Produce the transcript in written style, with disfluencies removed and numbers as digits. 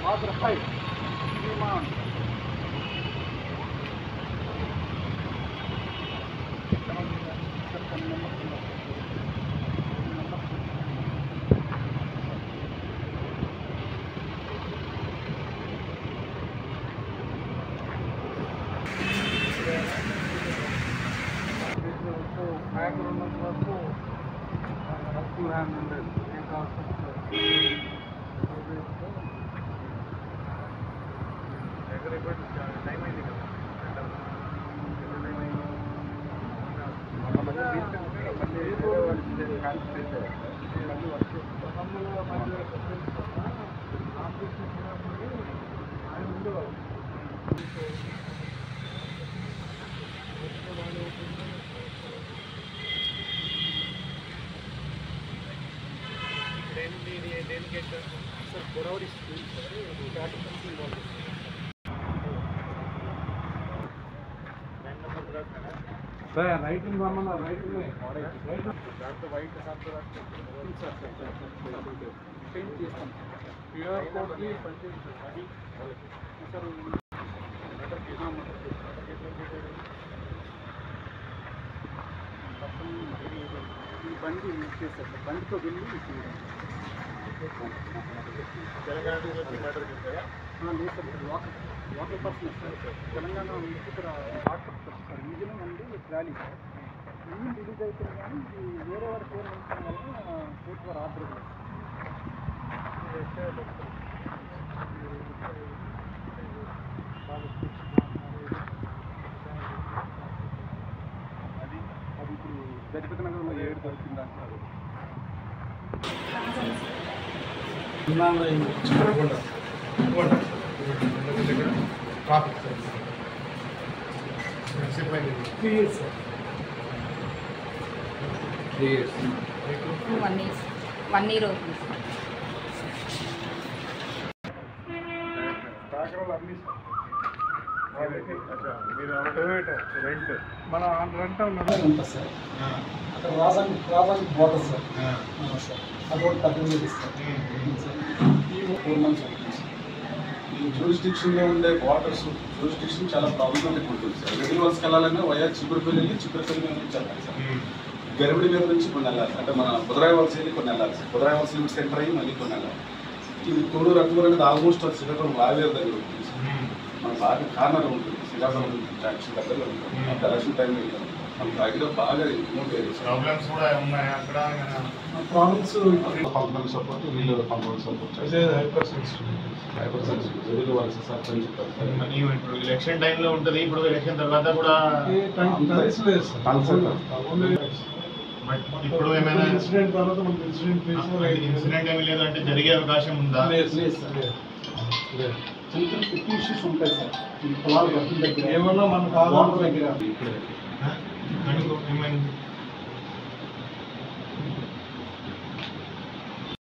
Water pipe. Writing one writing way. That's the white pure code బండితో వెళ్ళి తెలంగాణ లేదు sir local person sir Telangana ఇక్కడ water sir engine అండి rally sir engine release అవుతుంది కానీ ఇది వేరే వారి పేరు ఉండటం వల్ల కోర్టు వారు ఆర్డర్ అది ఇప్పుడు గజపతి నగరంలో 7 దొరికింది అంటారు. Traffic sir 3 years sir 3 years 1 year అవుతుంది రెంట్ మన రెంట్ ఉంటుంది సార్ అక్కడ రాజానికి పోతుంది సార్ అది ఒకటి 18 ఇస్తారు 4 months అవుతుంది సార్. ఈ జ్యూరిస్డిక్షన్లో ఉండే వాటర్స్ జ్యూరిస్డిక్షన్ చాలా ప్రాబ్లమాటిక్ ఉంటుంది సార్. రెగ్యులర్స్కి వెళ్ళాలన్నా వయా చిగురుపల్లి నుంచి వెళ్ళాలి సార్. గరిబడి మీద నుంచి కొన్ని వెళ్ళాలి అంటే మన బుధరాయవలస వెళ్ళి కొన్ని వెళ్ళాలి సార్. బుధరాయవలస లిమిట్ సెంటర్ అయ్యి మళ్ళీ కొన్ని వెళ్ళాలి. ఇది కోడూరు అక్టోబర్ అనేది ఆల్మోస్ట్ అది శ్రీకాకుళం వావేరు దగ్గర ఉంటుంది సార్. మన బాగా కార్నర్ ఉంటుంది శ్రీకాకుళం ట్రాక్షన్ దగ్గరలో ఉంటుంది. ఎలక్షన్ టైంలో వెళ్తాం మనకు అక్కడ బాగా రిమోట్ ఏరియా ప్రాబ్లమ్స్ కూడా ఉన్నాయి అక్కడ. ప్రాబ్లమ్స్ పంపల్ సపోర్ట్ వీళ్ళు పంపల్ సపోర్ట్ హైపర్ సెన్సిటివ్ వీళ్ళు వాళ్ళ సార్ అని చెప్పారు సార్. ఇప్పుడు ఎలక్షన్ టైంలో ఉంటుంది, ఇప్పుడు ఎలక్షన్ తర్వాత కూడా ఇప్పుడు ఏమైనా ఇన్సిడెంట్ తర్వాత మనకి ఇన్సిడెంట్ ఏమీ లేదు అంటే జరిగే అవకాశం ఉందా? చిన్న చిన్న పిక్ ఇష్యూస్ ఉంటాయి సార్. పొలాలు దగ్గర ఏమన్నా మనకు ఆధార్ దగ్గర ఏమైంది